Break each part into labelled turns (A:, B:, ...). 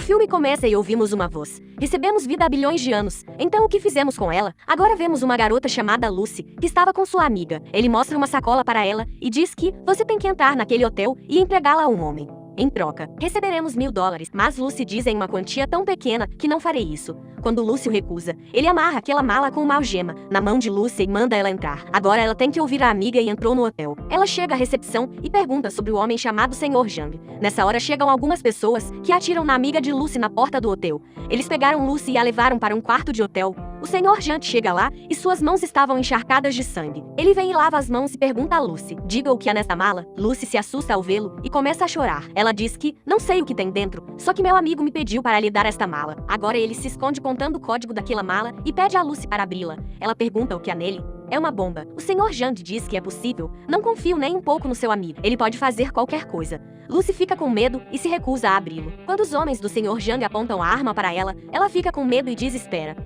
A: filme começa e ouvimos uma voz. Recebemos vida há bilhões de anos. Então o que fizemos com ela? Agora vemos uma garota chamada Lucy, que estava com sua amiga. Ele mostra uma sacola para ela e diz que você tem que entrar naquele hotel e entregá-la a um homem. Em troca, receberemos $1000, mas Lucy diz em uma quantia tão pequena que não farei isso. Quando Lucy o recusa, ele amarra aquela mala com uma algema na mão de Lucy e manda ela entrar. Agora ela tem que ouvir a amiga e entrou no hotel. Ela chega à recepção e pergunta sobre o homem chamado Sr. Jang. Nessa hora chegam algumas pessoas que atiram na amiga de Lucy na porta do hotel. Eles pegaram Lucy e a levaram para um quarto de hotel. O Sr. Jang chega lá e suas mãos estavam encharcadas de sangue. Ele vem e lava as mãos e pergunta a Lucy: diga o que há nessa mala. Lucy se assusta ao vê-lo e começa a chorar. Ela diz que não sei o que tem dentro, só que meu amigo me pediu para lhe dar esta mala. Agora ele se esconde contando o código daquela mala e pede a Lucy para abri-la. Ela pergunta o que há nele. É uma bomba. O Sr. Jang diz que é possível. Não confio nem um pouco no seu amigo. Ele pode fazer qualquer coisa. Lucy fica com medo e se recusa a abri-lo. Quando os homens do Sr. Jang apontam a arma para ela, ela fica com medo e diz espera,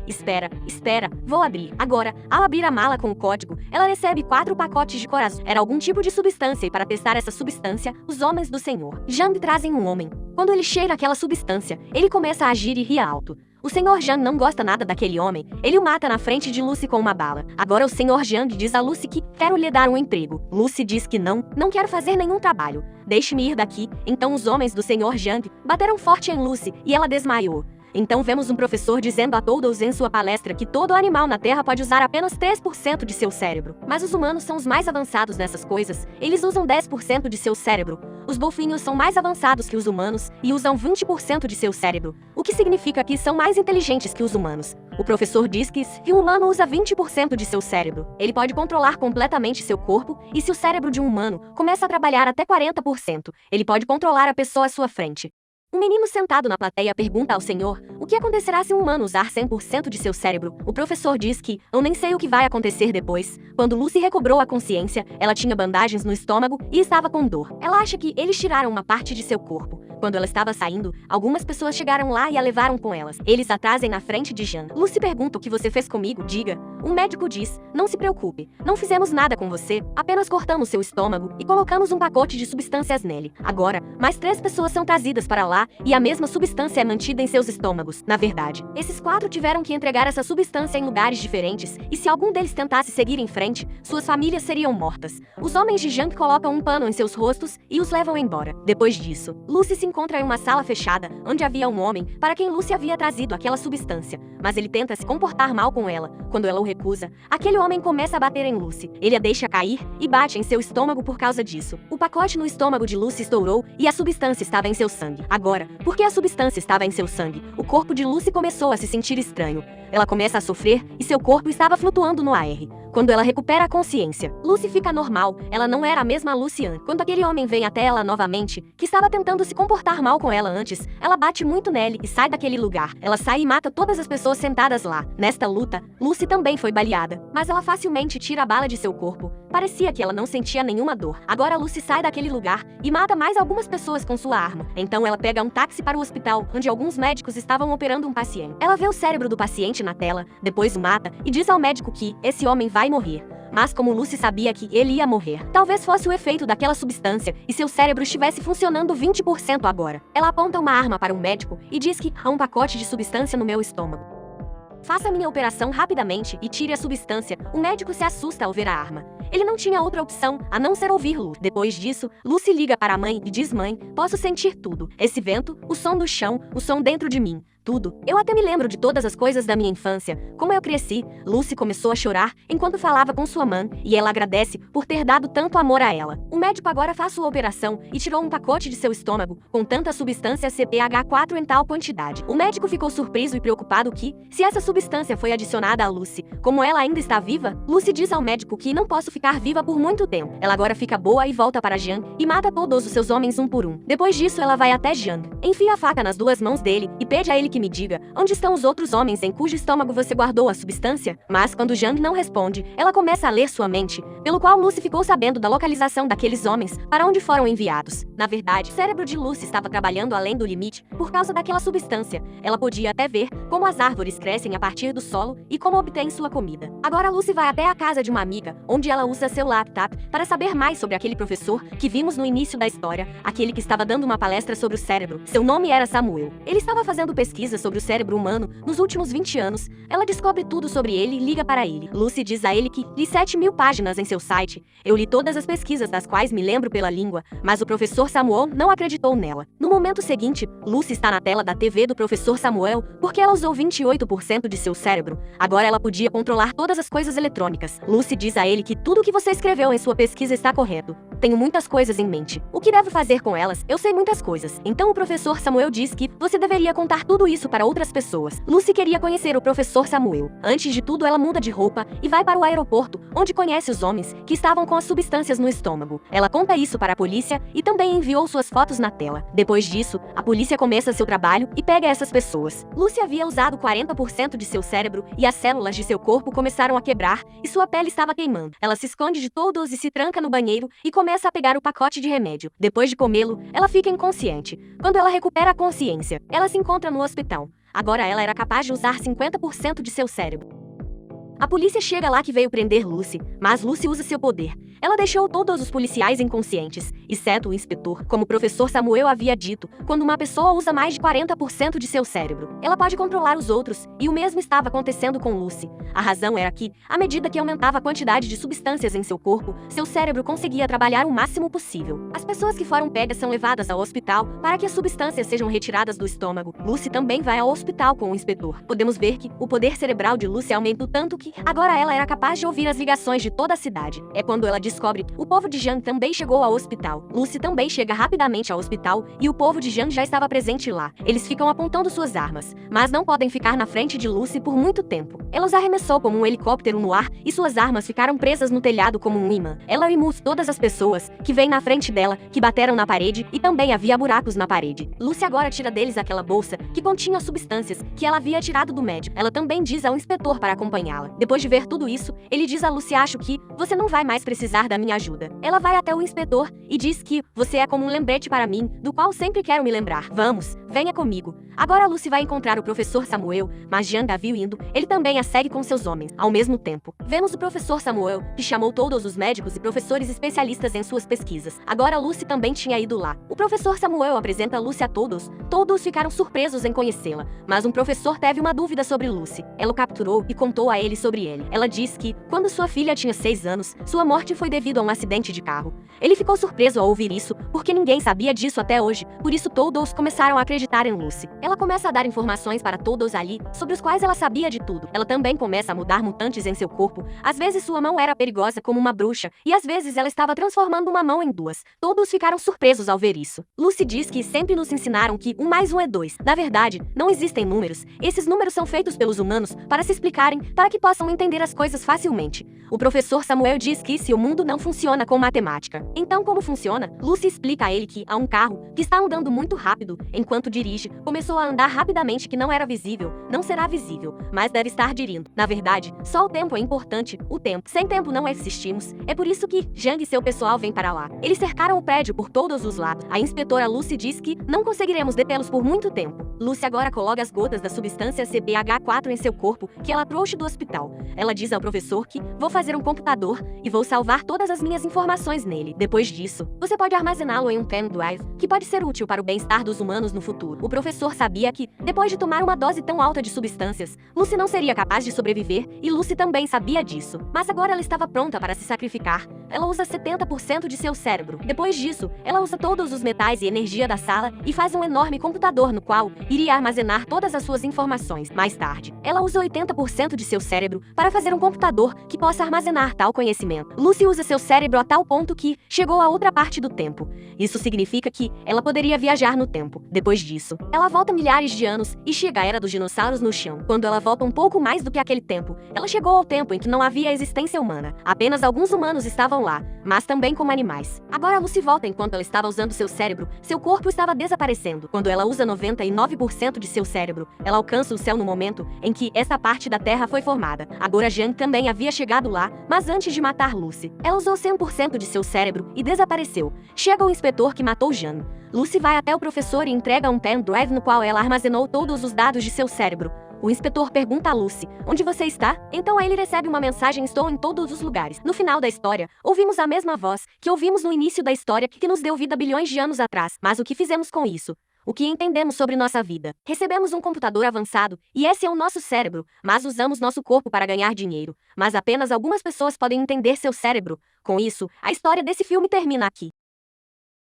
A: vou abrir. Agora, ao abrir a mala com o código, ela recebe 4 pacotes de coração. Era algum tipo de substância e para testar essa substância, os homens do Sr. Jang trazem um homem. Quando ele cheira aquela substância, ele começa a agir e ri alto. O Sr. Jang não gosta nada daquele homem. Ele o mata na frente de Lucy com uma bala. Agora o Sr. Jang diz a Lucy que quero lhe dar um emprego. Lucy diz que não quero fazer nenhum trabalho. Deixe-me ir daqui. Então os homens do Sr. Jang bateram forte em Lucy e ela desmaiou. Então vemos um professor dizendo a todos em sua palestra que todo animal na Terra pode usar apenas 3% de seu cérebro. Mas os humanos são os mais avançados nessas coisas. Eles usam 10% de seu cérebro. Os golfinhos são mais avançados que os humanos e usam 20% de seu cérebro, o que significa que são mais inteligentes que os humanos. O professor diz que se um humano usa 20% de seu cérebro, ele pode controlar completamente seu corpo, e se o cérebro de um humano começa a trabalhar até 40%, ele pode controlar a pessoa à sua frente. Um menino sentado na plateia pergunta ao senhor o que acontecerá se um humano usar 100% de seu cérebro. O professor diz que eu nem sei o que vai acontecer depois. Quando Lucy recobrou a consciência, ela tinha bandagens no estômago e estava com dor. Ela acha que eles tiraram uma parte de seu corpo. Quando ela estava saindo, algumas pessoas chegaram lá e a levaram com elas. Eles a trazem na frente de Jang. Lucy pergunta o que você fez comigo, diga. Um médico diz, não se preocupe, não fizemos nada com você, apenas cortamos seu estômago e colocamos um pacote de substâncias nele. Agora, mais 3 pessoas são trazidas para lá e a mesma substância é mantida em seus estômagos. Na verdade, esses 4 tiveram que entregar essa substância em lugares diferentes e se algum deles tentasse seguir em frente, suas famílias seriam mortas. Os homens de Jang colocam um pano em seus rostos e os levam embora. Depois disso, Lucy se encontra em uma sala fechada, onde havia um homem para quem Lucy havia trazido aquela substância, mas ele tenta se comportar mal com ela. Quando ela o recusa, aquele homem começa a bater em Lucy. Ele a deixa cair e bate em seu estômago por causa disso. O pacote no estômago de Lucy estourou e a substância estava em seu sangue. Agora, porque a substância estava em seu sangue, o corpo de Lucy começou a se sentir estranho. Ela começa a sofrer e seu corpo estava flutuando no ar. Quando ela recupera a consciência, Lucy fica normal. Ela não era a mesma Lucy antes. Quando aquele homem vem até ela novamente, que estava tentando se comportar mal com ela antes, ela bate muito nele e sai daquele lugar. Ela sai e mata todas as pessoas sentadas lá. Nesta luta, Lucy também foi baleada, mas ela facilmente tira a bala de seu corpo. Parecia que ela não sentia nenhuma dor. Agora Lucy sai daquele lugar e mata mais algumas pessoas com sua arma. Então ela pega um táxi para o hospital, onde alguns médicos estavam operando um paciente. Ela vê o cérebro do paciente na tela, depois o mata e diz ao médico que esse homem vai morrer. Mas como Lucy sabia que ele ia morrer, talvez fosse o efeito daquela substância e seu cérebro estivesse funcionando 20% agora. Ela aponta uma arma para um médico e diz que há um pacote de substância no meu estômago. Faça minha operação rapidamente e tire a substância. O médico se assusta ao ver a arma. Ele não tinha outra opção a não ser ouvir Lucy. Depois disso, Lucy liga para a mãe e diz: mãe, posso sentir tudo. Esse vento, o som do chão, o som dentro de mim. Tudo. Eu até me lembro de todas as coisas da minha infância, como eu cresci. Lucy começou a chorar enquanto falava com sua mãe, e ela agradece por ter dado tanto amor a ela. O médico agora faz sua operação e tirou um pacote de seu estômago com tanta substância CPH4 em tal quantidade. O médico ficou surpreso e preocupado que, se essa substância foi adicionada a Lucy, como ela ainda está viva, Lucy diz ao médico que não posso ficar viva por muito tempo. Ela agora fica boa e volta para Jang e mata todos os seus homens um por um. Depois disso, ela vai até Jang, enfia a faca nas 2 mãos dele e pede a ele que me diga onde estão os outros homens em cujo estômago você guardou a substância. Mas quando Jang não responde, ela começa a ler sua mente, pelo qual Lucy ficou sabendo da localização daqueles homens, para onde foram enviados. Na verdade, o cérebro de Lucy estava trabalhando além do limite por causa daquela substância. Ela podia até ver como as árvores crescem a partir do solo e como obtém sua comida. Agora Lucy vai até a casa de uma amiga, onde ela usa seu laptop para saber mais sobre aquele professor que vimos no início da história, aquele que estava dando uma palestra sobre o cérebro. Seu nome era Samuel. Ele estava fazendo pesquisas sobre o cérebro humano nos últimos 20 anos. Ela descobre tudo sobre ele e liga para ele. Lucy diz a ele que li 7.000 páginas em seu site. Eu li todas as pesquisas das quais me lembro pela língua, mas o professor Samuel não acreditou nela. No momento seguinte, Lucy está na tela da TV do professor Samuel porque ela usou 28% de seu cérebro. Agora ela podia controlar todas as coisas eletrônicas. Lucy diz a ele que tudo o que você escreveu em sua pesquisa está correto. Tenho muitas coisas em mente. O que devo fazer com elas? Eu sei muitas coisas. Então o professor Samuel diz que você deveria contar tudo isso para outras pessoas. Lucy queria conhecer o professor Samuel. Antes de tudo, ela muda de roupa e vai para o aeroporto, onde conhece os homens que estavam com as substâncias no estômago. Ela conta isso para a polícia e também enviou suas fotos na tela. Depois disso, a polícia começa seu trabalho e pega essas pessoas. Lucy havia usado 40% de seu cérebro e as células de seu corpo começaram a quebrar e sua pele estava queimando. Ela se esconde de todos e se tranca no banheiro e começa a pegar o pacote de remédio. Depois de comê-lo, ela fica inconsciente. Quando ela recupera a consciência, ela se encontra no hospital. Agora ela era capaz de usar 50% de seu cérebro. A polícia chega lá que veio prender Lucy, mas Lucy usa seu poder. Ela deixou todos os policiais inconscientes, exceto o inspetor. Como o professor Samuel havia dito, quando uma pessoa usa mais de 40% de seu cérebro, ela pode controlar os outros, e o mesmo estava acontecendo com Lucy. A razão era que, à medida que aumentava a quantidade de substâncias em seu corpo, seu cérebro conseguia trabalhar o máximo possível. As pessoas que foram pegas são levadas ao hospital para que as substâncias sejam retiradas do estômago. Lucy também vai ao hospital com o inspetor. Podemos ver que o poder cerebral de Lucy aumentou tanto que agora ela era capaz de ouvir as ligações de toda a cidade. É quando ela descobre o povo de Jang também chegou ao hospital. Lucy também chega rapidamente ao hospital e o povo de Jang já estava presente lá. Eles ficam apontando suas armas, mas não podem ficar na frente de Lucy por muito tempo. Ela os arremessou como um helicóptero no ar e suas armas ficaram presas no telhado como um imã. Ela remove todas as pessoas que vêm na frente dela, que bateram na parede e também havia buracos na parede. Lucy agora tira deles aquela bolsa que continha substâncias que ela havia tirado do médico. Ela também diz ao inspetor para acompanhá-la. Depois de ver tudo isso, ele diz a Lucy: acho que você não vai mais precisar da minha ajuda. Ela vai até o inspetor e diz que você é como um lembrete para mim, do qual sempre quero me lembrar. Vamos, venha comigo. Agora Lucy vai encontrar o professor Samuel, mas Jang a viu indo, ele também a segue com seus homens. Ao mesmo tempo, vemos o professor Samuel, que chamou todos os médicos e professores especialistas em suas pesquisas. Agora Lucy também tinha ido lá. O professor Samuel apresenta Lucy a todos. Todos ficaram surpresos em conhecê-la, mas um professor teve uma dúvida sobre Lucy. Ela o capturou e contou a ele sobre ele. Ela diz que, quando sua filha tinha 6 anos, sua morte foi devido a um acidente de carro. Ele ficou surpreso ao ouvir isso, porque ninguém sabia disso até hoje, por isso todos começaram a acreditar em Lucy. Ela começa a dar informações para todos ali, sobre os quais ela sabia de tudo. Ela também começa a mudar mutantes em seu corpo. Às vezes sua mão era perigosa como uma bruxa, e às vezes ela estava transformando uma mão em 2. Todos ficaram surpresos ao ver isso. Lucy diz que sempre nos ensinaram que 1 mais 1 é 2. Na verdade, não existem números. Esses números são feitos pelos humanos para se explicarem, para que possam entender as coisas facilmente. O professor Samuel diz que se o mundo não funciona com matemática, então como funciona? Lucy explica a ele que há um carro que está andando muito rápido, enquanto dirige, começou a andar rapidamente que não era visível, não será visível, mas deve estar dirigindo. Na verdade, só o tempo é importante, o tempo. Sem tempo não existimos, é por isso que Jang e seu pessoal vêm para lá. Eles cercaram o prédio por todos os lados. A inspetora Lucy diz que não conseguiremos detê-los por muito tempo. Lucy agora coloca as gotas da substância CBH4 em seu corpo, que ela trouxe do hospital. Ela diz ao professor que vou fazer um computador e vou salvar todas as minhas informações nele. Depois disso, você pode armazená-lo em um pen drive, que pode ser útil para o bem-estar dos humanos no futuro. O professor sabia que, depois de tomar uma dose tão alta de substâncias, Lucy não seria capaz de sobreviver, e Lucy também sabia disso. Mas agora ela estava pronta para se sacrificar. Ela usa 70% de seu cérebro. Depois disso, ela usa todos os metais e energia da sala e faz um enorme computador no qual iria armazenar todas as suas informações. Mais tarde, ela usa 80% de seu cérebro para fazer um computador que possa armazenar tal conhecimento. Lucy usa seu cérebro a tal ponto que chegou a outra parte do tempo. Isso significa que ela poderia viajar no tempo. Depois disso, ela volta milhares de anos e chega à era dos dinossauros no chão. Quando ela volta um pouco mais do que aquele tempo, ela chegou ao tempo em que não havia existência humana. Apenas alguns humanos estavam lá, mas também como animais. Agora Lucy volta enquanto ela estava usando seu cérebro, seu corpo estava desaparecendo. Quando ela usa 99% de seu cérebro, ela alcança o céu no momento em que essa parte da Terra foi formada. Agora Jean também havia chegado lá, mas antes de matar Lucy, ela usou 100% de seu cérebro e desapareceu. Chega o inspetor que matou Jean. Lucy vai até o professor e entrega um pen drive no qual ela armazenou todos os dados de seu cérebro. O inspetor pergunta a Lucy, onde você está? Então ele recebe uma mensagem, estou em todos os lugares. No final da história, ouvimos a mesma voz que ouvimos no início da história que nos deu vida bilhões de anos atrás. Mas o que fizemos com isso? O que entendemos sobre nossa vida? Recebemos um computador avançado, e esse é o nosso cérebro, mas usamos nosso corpo para ganhar dinheiro. Mas apenas algumas pessoas podem entender seu cérebro. Com isso, a história desse filme termina aqui.